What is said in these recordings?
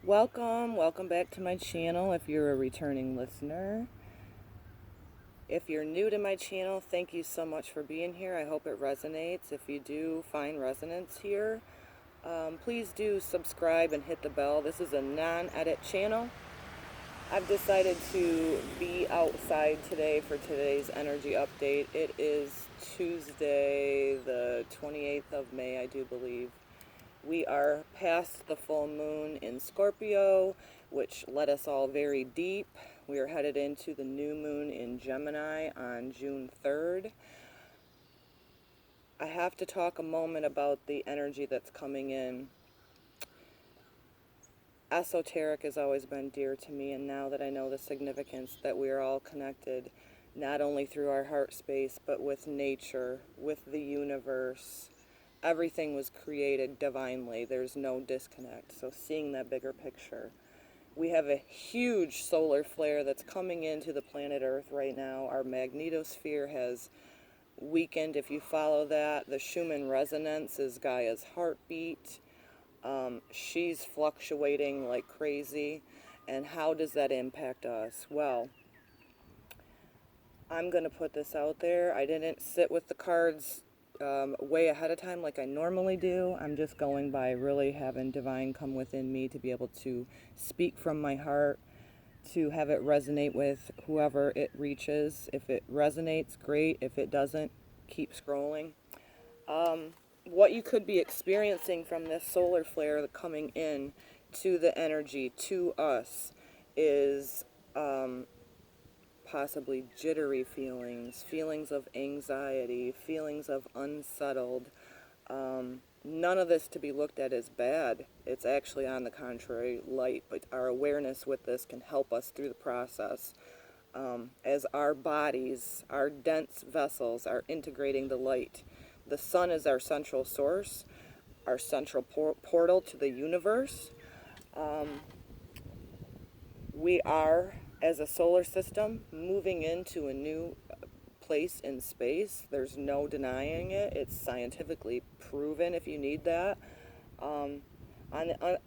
Welcome back to my channel if you're a returning listener. If you're new to my channel, thank you so much for being here. I hope it resonates. If you do find resonance here, please do subscribe and hit the bell. This is a non-edit channel. I've decided to be outside today for today's energy update. It is Tuesday, the 28th of May, I do believe. We are past the full moon in Scorpio, which led us all very deep. We are headed into the new moon in Gemini on June 3rd. I have to talk a moment about the energy that's coming in. Esoteric has always been dear to me, and now that I know the significance that we are all connected, not only through our heart space, but with nature, with the universe. Everything was created divinely. There's no disconnect. So seeing that bigger picture. We have a huge solar flare that's coming into the planet Earth right now. Our magnetosphere has weakened. If you follow that, the Schumann resonance is Gaia's heartbeat. She's fluctuating like crazy. And how does that impact us? Well, I'm going to put this out there. I didn't sit with the cards way ahead of time like I normally do. I'm just going by really having divine come within me to be able to speak from my heart, to have it resonate with whoever it reaches. If it resonates, great. If it doesn't, keep scrolling. What you could be experiencing from this solar flare coming in to the energy, to us, is possibly jittery feelings, feelings of anxiety, feelings of unsettled. None of this to be looked at as bad. It's actually, on the contrary, light, but our awareness with this can help us through the process. As our bodies, our dense vessels, are integrating the light. The sun is our central source, our central portal to the universe. We are, as a solar system, moving into a new place in space. There's no denying it. It's scientifically proven if you need that.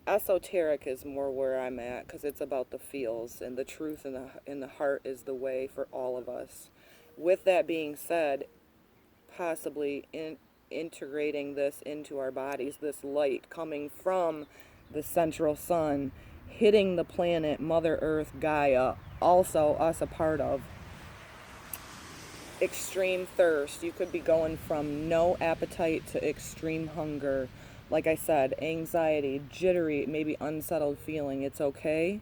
Esoteric is more where I'm at, because it's about the feels, and the truth in the heart is the way for all of us. With that being said, possibly integrating this into our bodies, this light coming from the central sun, hitting the planet Mother Earth, Gaia, also us a part of. Extreme thirst. You could be going from no appetite to extreme hunger. Like I said, anxiety, jittery, maybe unsettled feeling. It's okay.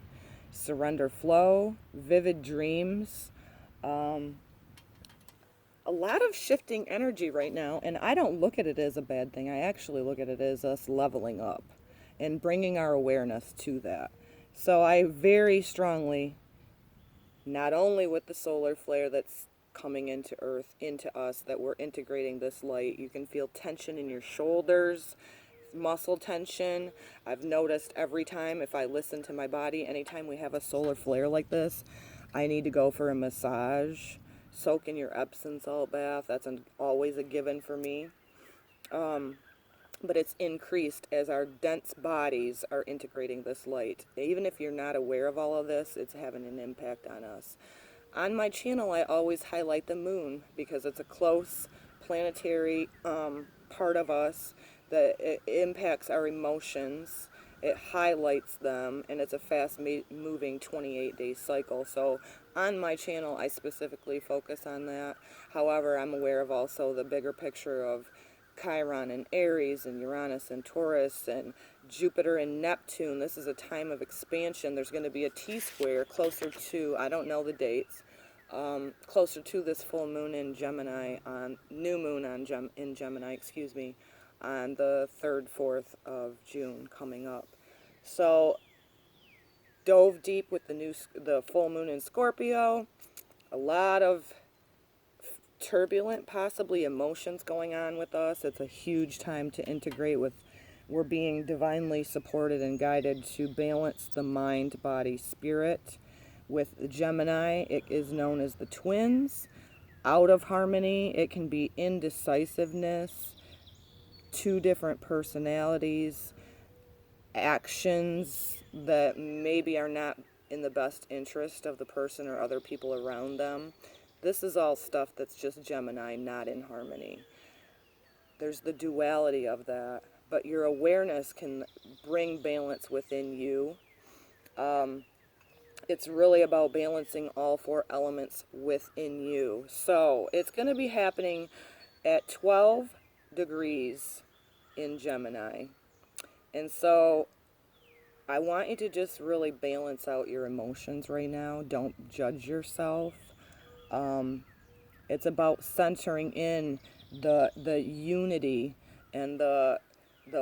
Surrender flow, vivid dreams. A lot of shifting energy right now, and I don't look at it as a bad thing. I actually look at it as us leveling up and bringing our awareness to that. So I very strongly, not only with the solar flare that's coming into Earth, into us, that we're integrating this light. You can feel tension in your shoulders, muscle tension. I've noticed every time, if I listen to my body, anytime we have a solar flare like this, I need to go for a massage. Soak in your Epsom salt bath. That's always a given for me. But it's increased as our dense bodies are integrating this light. Even if you're not aware of all of this, it's having an impact on us. On my channel, I always highlight the moon because it's a close planetary part of us that it impacts our emotions. It highlights them, and it's a fast-moving 28-day cycle. So on my channel, I specifically focus on that. However, I'm aware of also the bigger picture of Chiron and Aries and Uranus and Taurus and Jupiter and Neptune. This is a time of expansion. There's going to be a T-square closer to, I don't know the dates, closer to this full moon in Gemini, on new moon in Gemini, excuse me, on the 3rd, 4th of June coming up. So dove deep with the full moon in Scorpio. A lot of turbulent, possibly, emotions going on with us. It's a huge time to integrate with. We're being divinely supported and guided to balance the mind, body, spirit. With Gemini, it is known as the twins. Out of harmony, it can be indecisiveness, two different personalities, actions that maybe are not in the best interest of the person or other people around them. This is all stuff that's just Gemini, not in harmony. There's the duality of that, but your awareness can bring balance within you. It's really about balancing all four elements within you. So it's going to be happening at 12 degrees in Gemini. And so I want you to just really balance out your emotions right now. Don't judge yourself. It's about centering in the unity and the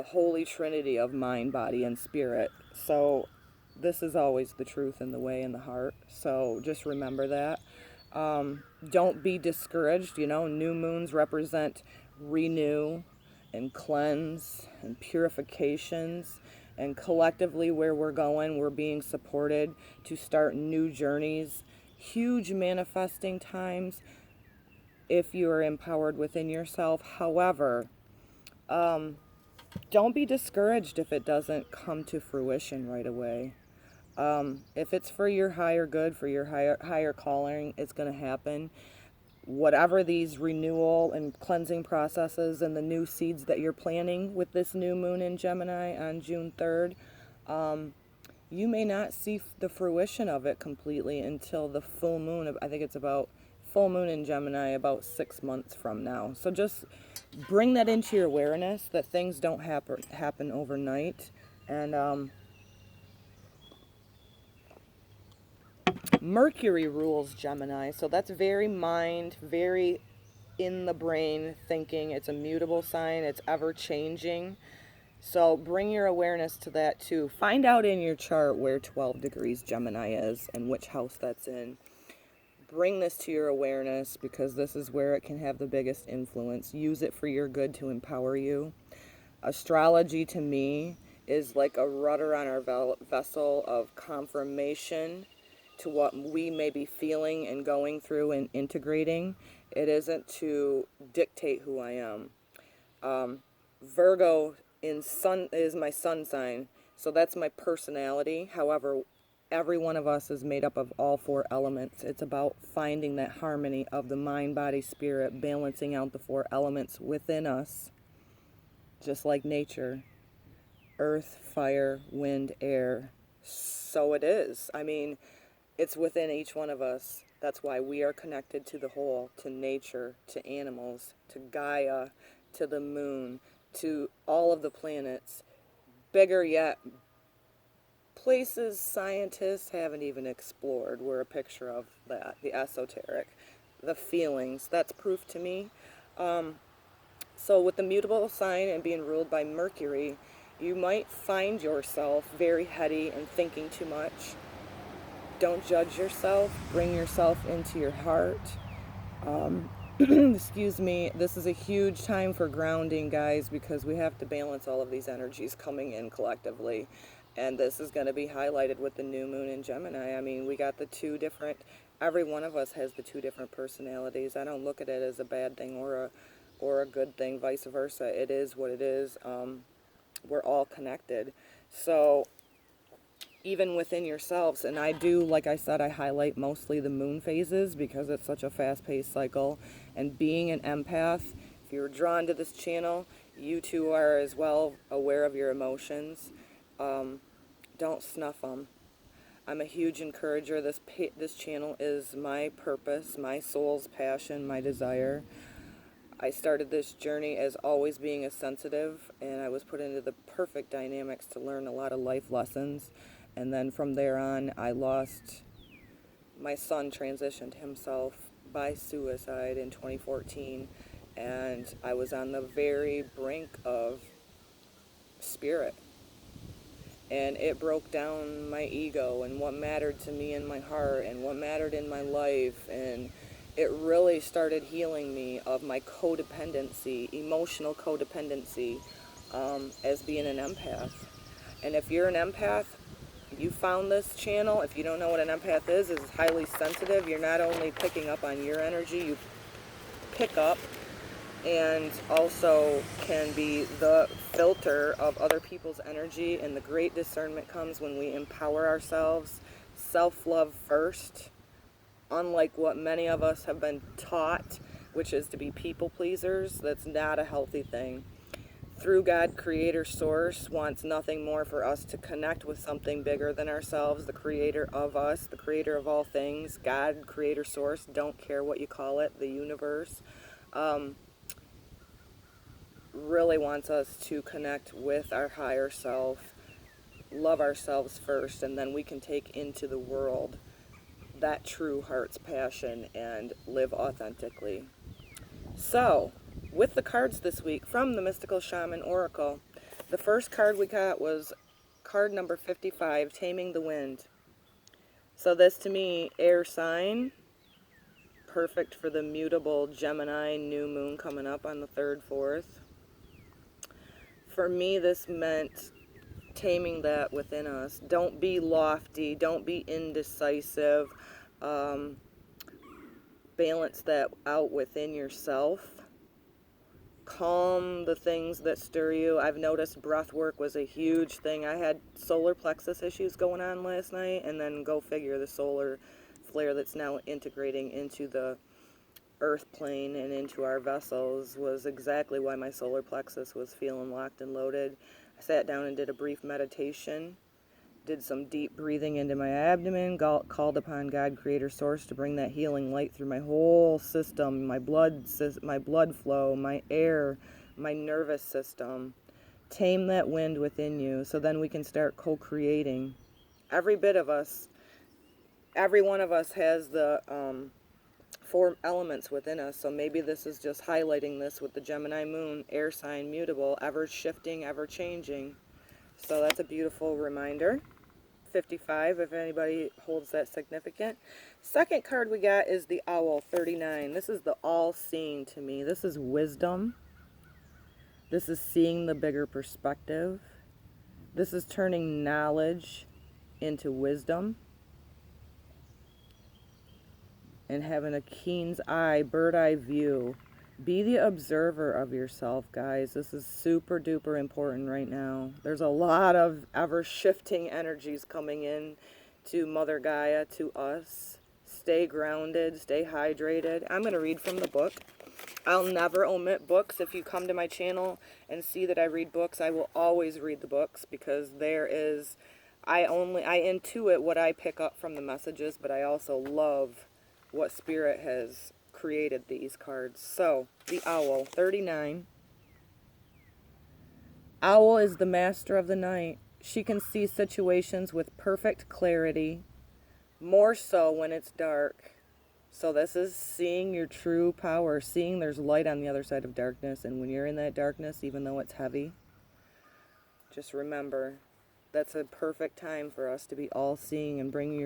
holy trinity of mind, body, and spirit. So this is always the truth and the way and the heart. So just remember that. Don't be discouraged. You know, new moons represent renew and cleanse and purifications. And collectively, where we're going, we're being supported to start new journeys, huge manifesting times if you are empowered within yourself. However, don't be discouraged if it doesn't come to fruition right away. If it's for your higher good, for your higher calling, it's going to happen. Whatever these renewal and cleansing processes and the new seeds that you're planting with this new moon in Gemini on June 3rd, you may not see the fruition of it completely until the full moon. I think it's about full moon in Gemini about 6 months from now. So just bring that into your awareness that things don't happen overnight. And Mercury rules Gemini, so that's very mind, very in the brain thinking. It's a mutable sign, it's ever changing. So bring your awareness to that too. Find out in your chart where 12 degrees Gemini is and which house that's in. Bring this to your awareness because this is where it can have the biggest influence. Use it for your good to empower you. Astrology to me is like a rudder on our vessel of confirmation to what we may be feeling and going through and integrating. It isn't to dictate who I am. Virgo is my sun sign, so that's my personality. However, every one of us is made up of all four elements. It's about finding that harmony of the mind, body, spirit, balancing out the four elements within us, just like nature. Earth, fire, wind, air. So it is. I mean, it's within each one of us. That's why we are connected to the whole, to nature, to animals, to Gaia, to the moon, to all of the planets. Bigger yet, places scientists haven't even explored. We're a picture of that, the esoteric, the feelings. That's proof to me. So with the mutable sign and being ruled by Mercury, you might find yourself very heady and thinking too much. Don't judge yourself. Bring yourself into your heart. Excuse me. This is a huge time for grounding, guys, because we have to balance all of these energies coming in collectively. And this is going to be highlighted with the new moon in Gemini. I mean, we got the two different, every one of us has the two different personalities. I don't look at it as a bad thing or a good thing, vice versa. It is what it is. We're all connected. So even within yourselves, and I do, like I said, I highlight mostly the moon phases because it's such a fast-paced cycle. And being an empath, if you're drawn to this channel, you too are as well aware of your emotions. Don't snuff them. I'm a huge encourager. This channel is my purpose, my soul's passion, my desire. I started this journey as always being a sensitive, and I was put into the perfect dynamics to learn a lot of life lessons. And then from there on, I lost, my son transitioned himself by suicide in 2014, and I was on the very brink of spirit. And it broke down my ego and what mattered to me in my heart and what mattered in my life. And it really started healing me of my codependency, emotional codependency, as being an empath. And if you're an empath, you found this channel. If you don't know what an empath is, it's highly sensitive. You're not only picking up on your energy, you pick up and also can be the filter of other people's energy. And the great discernment comes when we empower ourselves, self-love first, unlike what many of us have been taught, which is to be people pleasers. That's not a healthy thing. Through God, Creator Source wants nothing more for us to connect with something bigger than ourselves, the creator of us, the creator of all things. God, Creator Source, don't care what you call it, the universe, really wants us to connect with our higher self, love ourselves first, and then we can take into the world that true heart's passion and live authentically. So, with the cards this week from the Mystical Shaman Oracle, the first card we got was card number 55, Taming the Wind. So this to me, air sign, perfect for the mutable Gemini new moon coming up on the 3rd, 4th. For me, this meant taming that within us. Don't be lofty, don't be indecisive. Balance that out within yourself. Calm the things that stir you. I've noticed breath work was a huge thing. I had solar plexus issues going on last night, and then go figure, the solar flare that's now integrating into the earth plane and into our vessels was exactly why my solar plexus was feeling locked and loaded. I sat down and did a brief meditation, did some deep breathing into my abdomen, called upon God, Creator Source, to bring that healing light through my whole system, my blood flow, my air, my nervous system. Tame that wind within you, so then we can start co-creating. Every bit of us, every one of us has the 4 elements within us, so maybe this is just highlighting this with the Gemini moon, air sign, mutable, ever shifting, ever changing. So that's a beautiful reminder. 55, if anybody holds that significant. Second card we got is the Owl, 39. This is the all-seeing to me. This is wisdom. This is seeing the bigger perspective. This is turning knowledge into wisdom and having a keen's eye, bird eye view. Be the observer of yourself, guys. This is super duper important right now. There's a lot of ever shifting energies coming in to Mother Gaia, to us. Stay grounded, stay hydrated. I'm going to read from the book. I'll never omit books. If you come to my channel and see that I read books, I will always read the books, because I intuit what I pick up from the messages, but I also love what Spirit has created these cards. So, the Owl, 39. Owl is the master of the night. She can see situations with perfect clarity, more so when it's dark. So this is seeing your true power, seeing there's light on the other side of darkness, and when you're in that darkness, even though it's heavy, just remember, that's a perfect time for us to be all-seeing and bring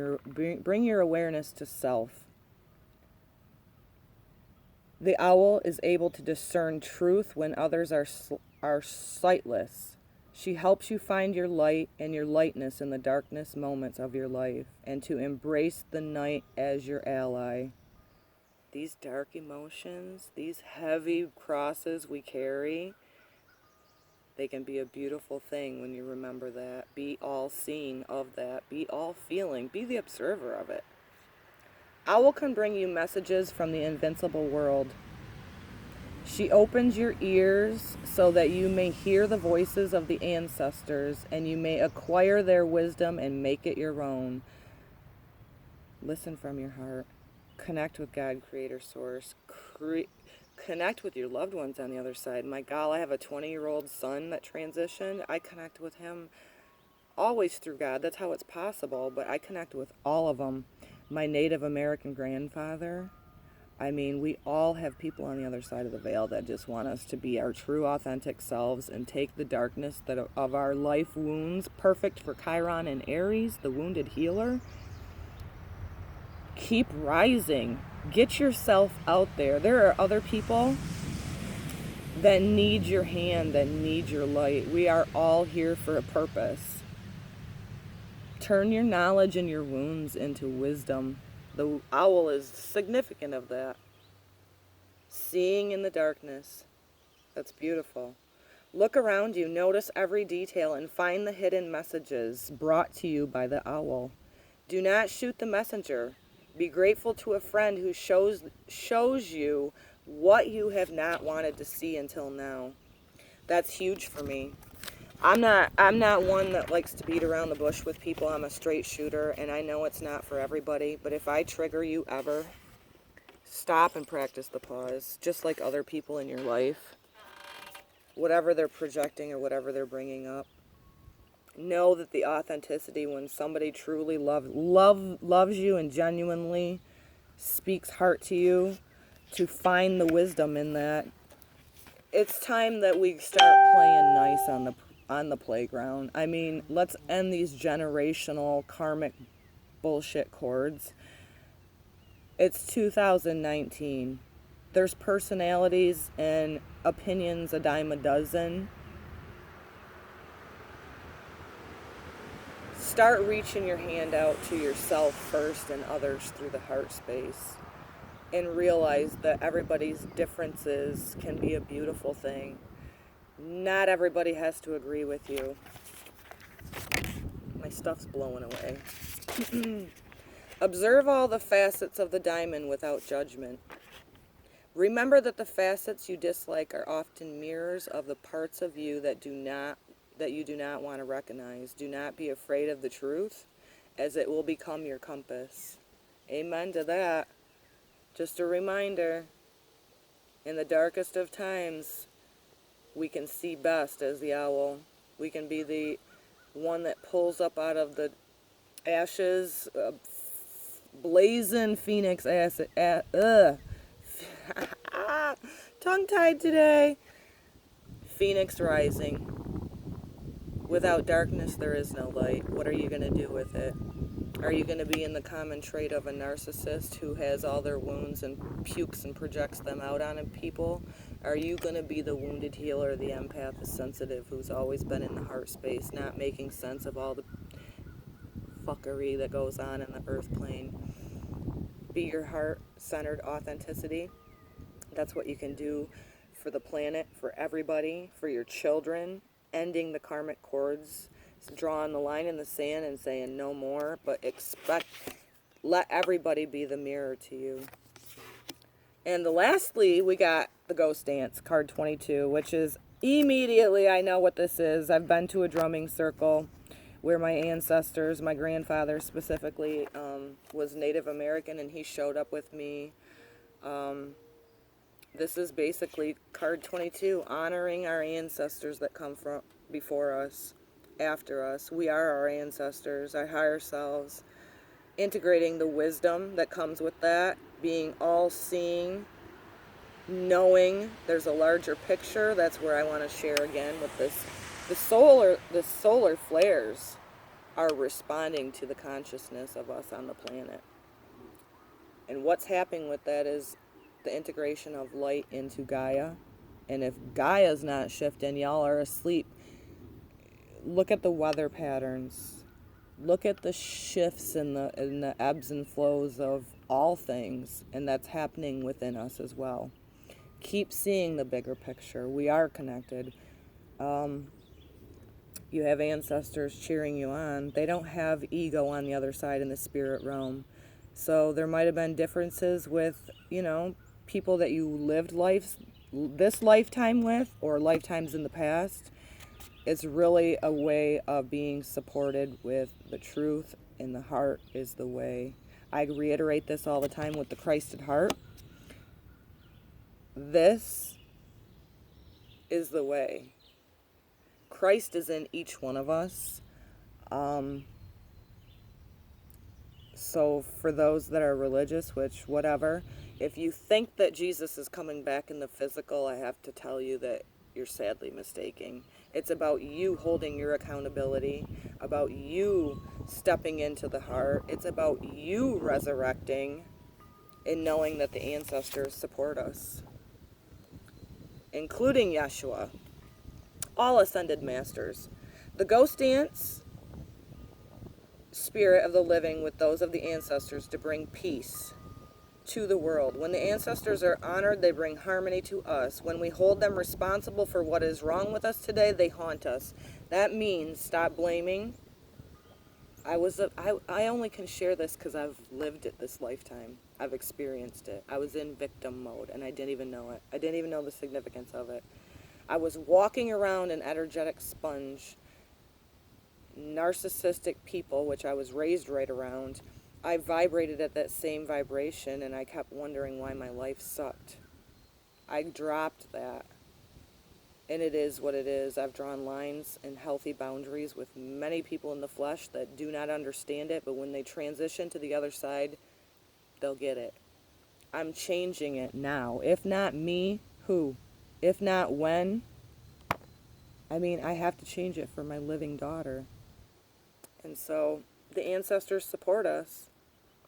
your awareness to self. The owl is able to discern truth when others are sightless. She helps you find your light and your lightness in the darkness moments of your life, and to embrace the night as your ally. These dark emotions, these heavy crosses we carry, they can be a beautiful thing when you remember that. Be all seeing of that. Be all feeling. Be the observer of it. Owl can bring you messages from the invincible world. She opens your ears so that you may hear the voices of the ancestors, and you may acquire their wisdom and make it your own. Listen from your heart. Connect with God, Creator Source. Connect with your loved ones on the other side. My God, I have a 20-year-old son that transitioned. I connect with him always through God. That's how it's possible, but I connect with all of them. My Native American grandfather. I mean, we all have people on the other side of the veil that just want us to be our true, authentic selves and take the darkness of our life wounds, perfect for Chiron and Aries, the wounded healer. Keep rising. Get yourself out there. There are other people that need your hand, that need your light. We are all here for a purpose. Turn your knowledge and your wounds into wisdom. The owl is significant of that. Seeing in the darkness. That's beautiful. Look around you, notice every detail, and find the hidden messages brought to you by the owl. Do not shoot the messenger. Be grateful to a friend who shows you what you have not wanted to see until now. That's huge for me. I'm not one that likes to beat around the bush with people. I'm a straight shooter, and I know it's not for everybody, but if I trigger you ever, stop and practice the pause, just like other people in your life. Whatever they're projecting or whatever they're bringing up. Know that the authenticity, when somebody truly loves you and genuinely speaks heart to you, to find the wisdom in that. It's time that we start playing nice on the playground. I mean, let's end these generational karmic bullshit cords. It's 2019. There's personalities and opinions a dime a dozen. Start reaching your hand out to yourself first and others through the heart space. And realize that everybody's differences can be a beautiful thing. Not everybody has to agree with you. My stuff's blowing away. Observe all the facets of the diamond without judgment. Remember that the facets you dislike are often mirrors of the parts of you that you do not want to recognize. Do not be afraid of the truth, as it will become your compass. Amen to that. Just a reminder, in the darkest of times, we can see best as the owl. We can be the one that pulls up out of the ashes, blazing phoenix acid. Tongue-tied today. Phoenix rising. Without darkness, there is no light. What are you going to do with it? Are you going to be in the common trait of a narcissist who has all their wounds and pukes and projects them out on people? Are you going to be the wounded healer, the empath, the sensitive, who's always been in the heart space, not making sense of all the fuckery that goes on in the earth plane? Be your heart-centered authenticity. That's what you can do for the planet, for everybody, for your children, ending the karmic cords, drawing the line in the sand and saying no more, but let everybody be the mirror to you. And lastly, we got the Ghost Dance, card 22, which is immediately, I know what this is. I've been to a drumming circle where my ancestors, my grandfather specifically, was Native American, and he showed up with me. This is basically card 22, honoring our ancestors that come from before us, after us. We are our ancestors, our higher selves. Integrating the wisdom that comes with that, being all-seeing, knowing there's a larger picture. That's where I want to share again with this. The solar flares are responding to the consciousness of us on the planet. And what's happening with that is the integration of light into Gaia. And if Gaia's not shifting, y'all are asleep. Look at the weather patterns. Look at the shifts in the ebbs and flows of all things, and that's happening within us as well. Keep seeing the bigger picture. We are connected. You have ancestors cheering you on. They don't have ego on the other side in the spirit realm. So there might have been differences with, people that you lived this lifetime with or lifetimes in the past. It's really a way of being supported with the truth, and the heart is the way. I reiterate this all the time with the Christed heart. This is the way. Christ is in each one of us. So for those that are religious, which whatever, if you think that Jesus is coming back in the physical, I have to tell you that you're sadly mistaken. It's about you holding your accountability, about you stepping into the heart. It's about you resurrecting and knowing that the ancestors support us, including Yeshua, all ascended masters. The Ghost Dance, spirit of the living with those of the ancestors to bring peace to the world. When the ancestors are honored, they bring harmony to us. When we hold them responsible for what is wrong with us today, they haunt us. That means stop blaming. I only can share this because I've lived it this lifetime. I've experienced it. I was in victim mode, and I didn't even know it. I didn't even know the significance of it. I was walking around an energetic sponge. Narcissistic people, which I was raised right around, I vibrated at that same vibration, and I kept wondering why my life sucked. I dropped that. And it is what it is. I've drawn lines and healthy boundaries with many people in the flesh that do not understand it, but when they transition to the other side, they'll get it. I'm changing it now. If not me, who? If not when? I mean, I have to change it for my living daughter. And so the ancestors support us.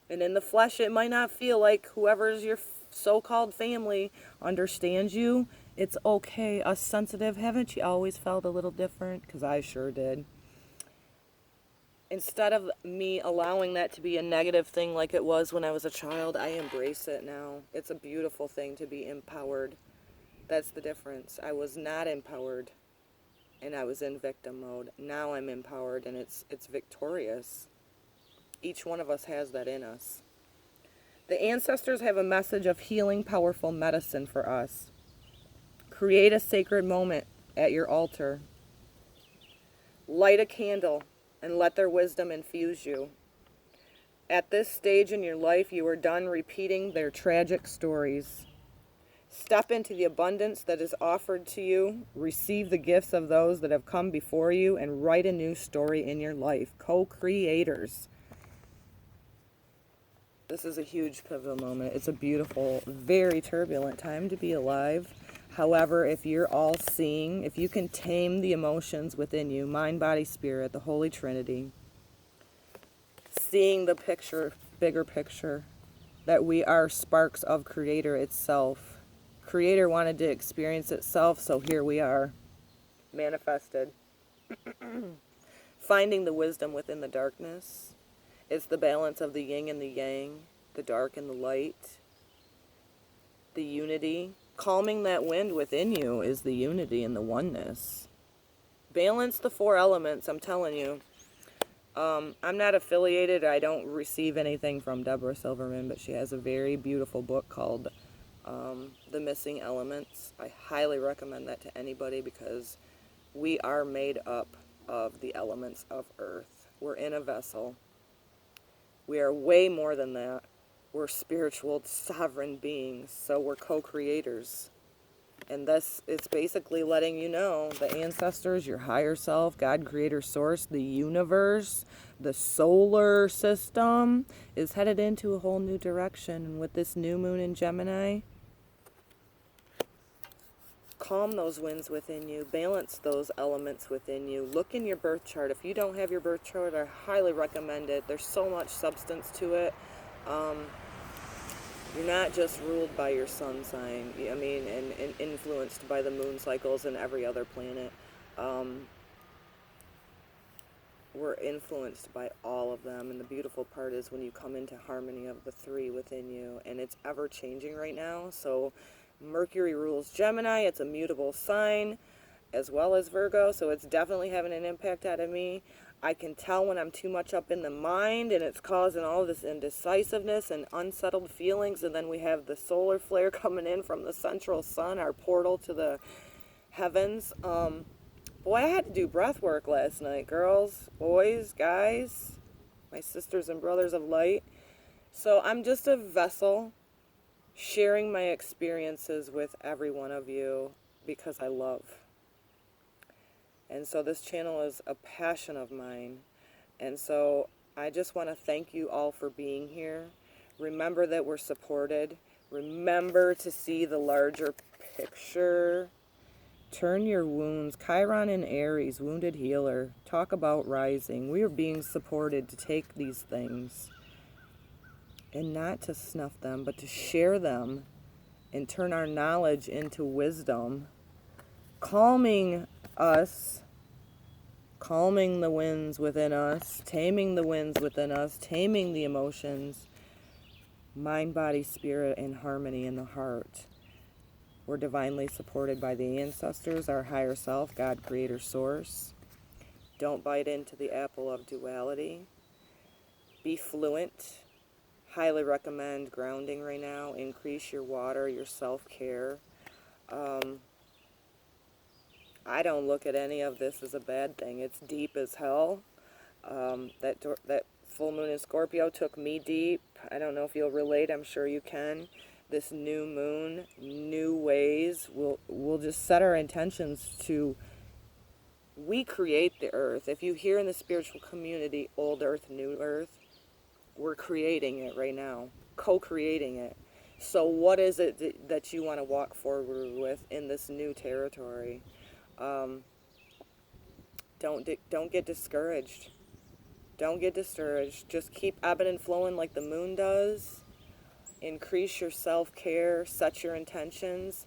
And in the flesh, it might not feel like whoever's your so-called family understands you. It's okay. Us sensitive, haven't you always felt a little different? Because I sure did. Instead of me allowing that to be a negative thing like it was when I was a child, I embrace it now. It's a beautiful thing to be empowered. That's the difference. I was not empowered, and I was in victim mode. Now I'm empowered, and it's victorious. Each one of us has that in us. The ancestors have a message of healing, powerful medicine for us. Create a sacred moment at your altar. Light a candle and let their wisdom infuse you. At this stage in your life, you are done repeating their tragic stories. Step into the abundance that is offered to you. Receive the gifts of those that have come before you and write a new story in your life. Co-creators. This is a huge pivotal moment. It's a beautiful, very turbulent time to be alive. However, if you're all seeing, if you can tame the emotions within you, mind, body, spirit, the Holy Trinity, seeing the picture, bigger picture, that we are sparks of Creator itself. Creator wanted to experience itself, so here we are, manifested. Finding the wisdom within the darkness. It's the balance of the yin and the yang, the dark and the light, the unity. Calming that wind within you is the unity and the oneness. Balance the four elements, I'm telling you. I'm not affiliated. I don't receive anything from Deborah Silverman, but she has a very beautiful book called The Missing Elements. I highly recommend that to anybody because we are made up of the elements of Earth. We're in a vessel. We are way more than that. We're spiritual, sovereign beings, so we're co-creators. And this, it's basically letting you know, the ancestors, your higher self, God, Creator, Source, the universe, the solar system is headed into a whole new direction. And with this new moon in Gemini, calm those winds within you, balance those elements within you. Look in your birth chart. If you don't have your birth chart, I highly recommend it. There's so much substance to it. You're not just ruled by your sun sign, I mean, and influenced by the moon cycles and every other planet. We're influenced by all of them, and the beautiful part is when you come into harmony of the three within you, and it's ever changing right now. So Mercury rules Gemini. It's a mutable sign, as well as Virgo, so it's definitely having an impact on me. I can tell when I'm too much up in the mind, and it's causing all this indecisiveness and unsettled feelings. And then we have the solar flare coming in from the central sun, our portal to the heavens. Boy, I had to do breath work last night, girls, boys, guys, my sisters and brothers of light. So I'm just a vessel sharing my experiences with every one of you because I love. And so this channel is a passion of mine. And so I just want to thank you all for being here. Remember that we're supported. Remember to see the larger picture. Turn your wounds. Chiron in Aries, wounded healer. Talk about rising. We are being supported to take these things and not to snuff them, but to share them and turn our knowledge into wisdom. Calming us, calming the winds within us, taming the winds within us, taming the emotions, mind, body, spirit, and harmony in the heart. We're divinely supported by the ancestors, our higher self, God, creator, source. Don't bite into the apple of duality. Be fluent. Highly recommend grounding right now. Increase your water, your self-care. I don't look at any of this as a bad thing. It's deep as hell. That full moon in Scorpio took me deep. I don't know if you'll relate. I'm sure you can. This new moon, new ways. We'll just set our intentions to. We create the earth. If you hear in the spiritual community, old earth, new earth, we're creating it right now, co-creating it. So what is it that you want to walk forward with in this new territory? Don't get discouraged. Don't get discouraged. Just keep ebbing and flowing like the moon does. Increase your self-care, set your intentions,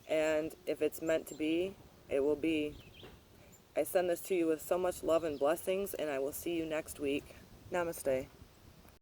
and if it's meant to be, it will be. I send this to you with so much love and blessings, and I will see you next week. Namaste.